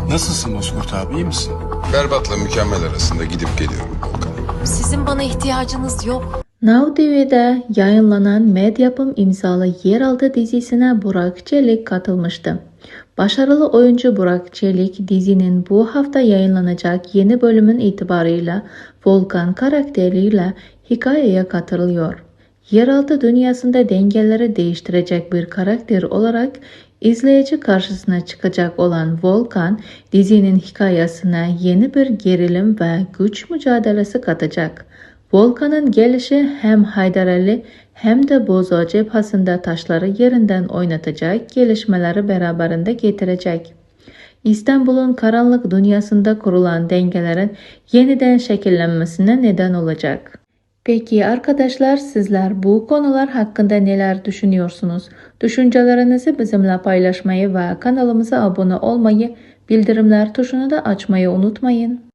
Nasılsın Bozkurt abi, iyi misin? Berbatla mükemmel arasında gidip geliyorum Volkan. Sizin bana ihtiyacınız yok. Now TV'de yayınlanan Medyapım imzalı Yeraltı dizisine Burak Çelik katılmıştı. Başarılı oyuncu Burak Çelik dizinin bu hafta yayınlanacak yeni bölümün itibarıyla Volkan karakteriyle hikayeye katılıyor. Yeraltı dünyasında dengeleri değiştirecek bir karakter olarak izleyici karşısına çıkacak olan Volkan, dizinin hikayesine yeni bir gerilim ve güç mücadelesi katacak. Volkan'ın gelişi hem Haydar Ali hem de Bozo cephasında taşları yerinden oynatacak gelişmeleri beraberinde getirecek. İstanbul'un karanlık dünyasında kurulan dengelerin yeniden şekillenmesine neden olacak. Peki arkadaşlar, sizler bu konular hakkında neler düşünüyorsunuz? Düşüncelerinizi bizimle paylaşmayı ve kanalımıza abone olmayı, bildirimler tuşunu da açmayı unutmayın.